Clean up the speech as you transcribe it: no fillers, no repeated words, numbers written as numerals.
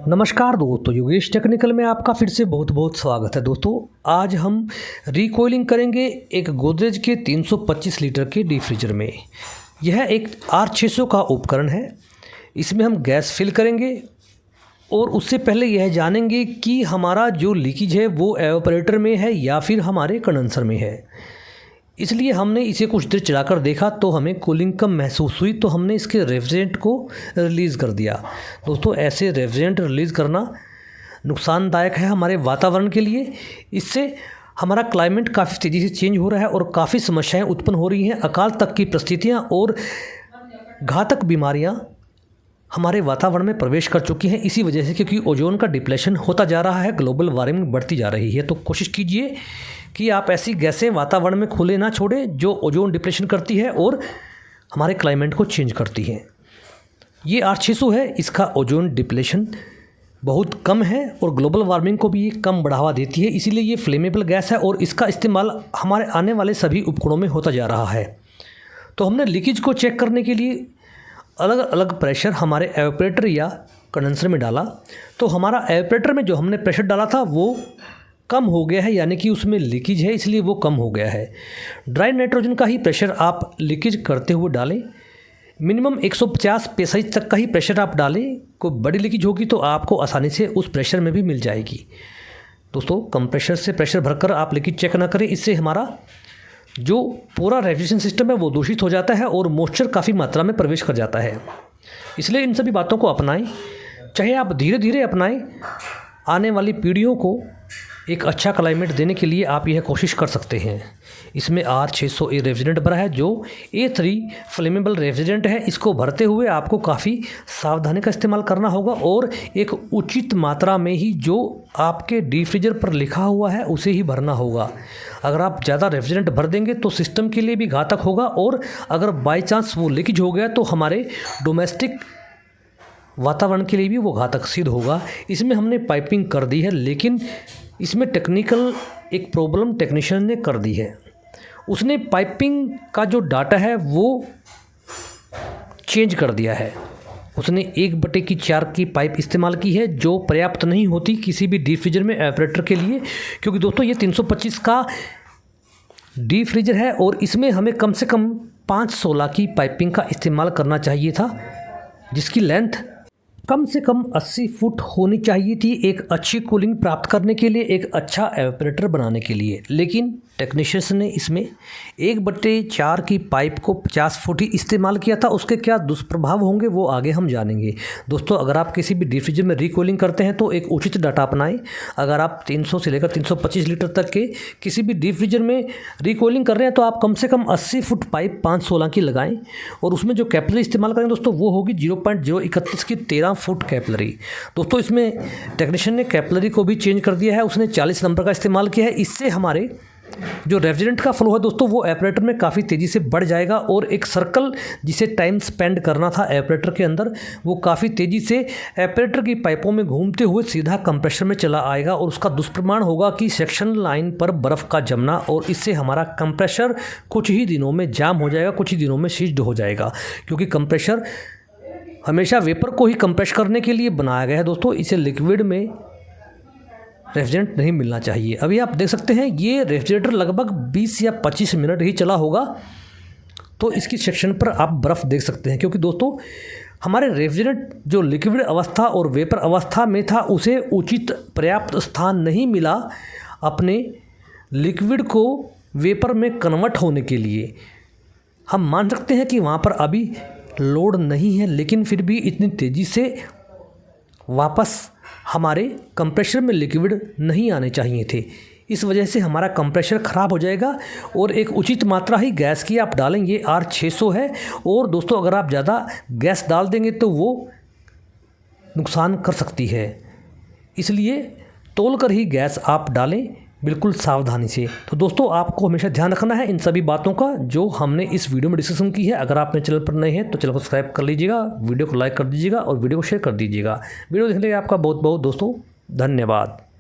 नमस्कार दोस्तों, योगेश टेक्निकल में आपका फिर से बहुत बहुत स्वागत है। दोस्तों आज हम रिकॉइलिंग करेंगे एक गोदरेज के 325 लीटर के डीप फ्रीजर में। यह एक R600 का उपकरण है। इसमें हम गैस फिल करेंगे और उससे पहले यह जानेंगे कि हमारा जो लीकेज है वो एवापोरेटर में है या फिर हमारे कंडेंसर में है। इसलिए हमने इसे कुछ देर चलाकर देखा तो हमें कूलिंग कम महसूस हुई, तो हमने इसके रेफ्रिजरेंट को रिलीज़ कर दिया। दोस्तों ऐसे रेफ्रिजरेंट रिलीज़ करना नुकसानदायक है हमारे वातावरण के लिए। इससे हमारा क्लाइमेट काफ़ी तेज़ी से चेंज हो रहा है और काफ़ी समस्याएं उत्पन्न हो रही हैं। अकाल तक की परिस्थितियां और घातक बीमारियां हमारे वातावरण में प्रवेश कर चुकी हैं इसी वजह से, क्योंकि ओजोन का डिप्लेशन होता जा रहा है, ग्लोबल वार्मिंग बढ़ती जा रही है। तो कोशिश कीजिए कि आप ऐसी गैसें वातावरण में खुले ना छोड़ें जो ओजोन डिप्लेशन करती है और हमारे क्लाइमेट को चेंज करती हैं। ये R600 है, इसका ओजोन डिप्लेशन बहुत कम है और ग्लोबल वार्मिंग को भी ये कम बढ़ावा देती है। इसीलिए ये फ्लेमेबल गैस है और इसका इस्तेमाल हमारे आने वाले सभी उपकरणों में होता जा रहा है। तो हमने लीकेज को चेक करने के लिए अलग अलग प्रेशर हमारे एवापोरेटर या कंडेंसर में डाला। तो हमारा एवापोरेटर में जो हमने प्रेशर डाला था वो कम हो गया है, यानी कि उसमें लीकेज है, इसलिए वो कम हो गया है। ड्राई नाइट्रोजन का ही प्रेशर आप लीकेज करते हुए डालें। मिनिमम 150 psi तक का ही प्रेशर आप डालें। कोई बड़ी लीकेज होगी तो आपको आसानी से उस प्रेशर में भी मिल जाएगी। दोस्तों कंप्रेशर से प्रेशर भरकर आप लीकेज चेक ना करें, इससे हमारा जो पूरा रेफ्रिजरेशन सिस्टम है वो दूषित हो जाता है और मॉइस्चर काफ़ी मात्रा में प्रवेश कर जाता है। इसलिए इन सभी बातों को अपनाएं, चाहे आप धीरे धीरे अपनाएं। आने वाली पीढ़ियों को एक अच्छा क्लाइमेट देने के लिए आप यह कोशिश कर सकते हैं। इसमें R600 रेफ्रिजरेंट भरा है जो A3 फ्लेमेबल रेफ्रिजरेंट है। इसको भरते हुए आपको काफ़ी सावधानी का इस्तेमाल करना होगा और एक उचित मात्रा में ही जो आपके डीप फ्रीजर पर लिखा हुआ है उसे ही भरना होगा। अगर आप ज़्यादा रेफ्रिजरेंट भर देंगे तो सिस्टम के लिए भी घातक होगा और अगर बाई चांस वो लीकेज हो गया तो हमारे डोमेस्टिक वातावरण के लिए भी वो घातक सिद्ध होगा। इसमें हमने पाइपिंग कर दी है, लेकिन इसमें टेक्निकल एक प्रॉब्लम टेक्नीशियन ने कर दी है। उसने पाइपिंग का जो डाटा है वो चेंज कर दिया है। उसने 1/4 की पाइप इस्तेमाल की है जो पर्याप्त नहीं होती किसी भी डीप फ्रीजर में एवापोरेटर के लिए, क्योंकि दोस्तों ये 325 का डीप फ्रीजर है और इसमें हमें कम से कम 5/16 की पाइपिंग का इस्तेमाल करना चाहिए था, जिसकी लेंथ कम से कम 80 फुट होनी चाहिए थी एक अच्छी कूलिंग प्राप्त करने के लिए, एक अच्छा एवापोरेटर बनाने के लिए। लेकिन टेक्नीशियंस ने इसमें 1/4 की पाइप को 50 फुट ही इस्तेमाल किया था। उसके क्या दुष्प्रभाव होंगे वो आगे हम जानेंगे। दोस्तों अगर आप किसी भी डीप फ्रीजर में रिकूलिंग करते हैं तो एक उचित डाटा अपनाएं। अगर आप 300 से लेकर 325 लीटर तक के किसी भी डीप फ्रीजर में रिकूलिंग कर रहे हैं तो आप कम से कम 80 फुट पाइप 5/16 की लगाएं और उसमें जो कैपिलरी इस्तेमाल करें दोस्तों वो होगी 0.031 की 13 फुट कैपिलरी। दोस्तों इसमें टेक्नीशियन ने कैपिलरी को भी चेंज कर दिया है, उसने 40 नंबर का इस्तेमाल किया है। इससे हमारे जो रेफ्रिजरेंट का फ्लो है दोस्तों वो एवापोरेटर में काफ़ी तेज़ी से बढ़ जाएगा और एक सर्कल जिसे टाइम स्पेंड करना था एवापोरेटर के अंदर वो काफ़ी तेज़ी से एवापोरेटर की पाइपों में घूमते हुए सीधा कंप्रेसर में चला आएगा और उसका दुष्परिणाम होगा कि सेक्शन लाइन पर बर्फ़ का जमना, और इससे हमारा कंप्रेसर कुछ ही दिनों में जाम हो जाएगा, कुछ ही दिनों में सीज्ड हो जाएगा, क्योंकि कंप्रेसर हमेशा वेपर को ही कंप्रेस करने के लिए बनाया गया है। दोस्तों इसे लिक्विड में रेफ्रिजरेंट नहीं मिलना चाहिए। अभी आप देख सकते हैं ये रेफ्रिजरेटर लगभग 20 या 25 मिनट ही चला होगा, तो इसकी सेक्शन पर आप बर्फ़ देख सकते हैं, क्योंकि दोस्तों हमारे रेफ्रिजरेंट जो लिक्विड अवस्था और वेपर अवस्था में था उसे उचित पर्याप्त स्थान नहीं मिला अपने लिक्विड को वेपर में कन्वर्ट होने के लिए। हम मान सकते हैं कि वहाँ पर अभी लोड नहीं है, लेकिन फिर भी इतनी तेज़ी से वापस हमारे कंप्रेसर में लिक्विड नहीं आने चाहिए थे। इस वजह से हमारा कंप्रेसर ख़राब हो जाएगा और एक उचित मात्रा ही गैस की आप डालें। ये R600 है और दोस्तों अगर आप ज़्यादा गैस डाल देंगे तो वो नुकसान कर सकती है, इसलिए तोल कर ही गैस आप डालें बिल्कुल सावधानी से। तो दोस्तों आपको हमेशा ध्यान रखना है इन सभी बातों का जो हमने इस वीडियो में डिस्कशन की है। अगर आप मेरे चैनल पर नए हैं तो चैनल को सब्सक्राइब कर लीजिएगा, वीडियो को लाइक कर दीजिएगा और वीडियो को शेयर कर दीजिएगा। वीडियो देखने के लिए आपका बहुत बहुत दोस्तों धन्यवाद।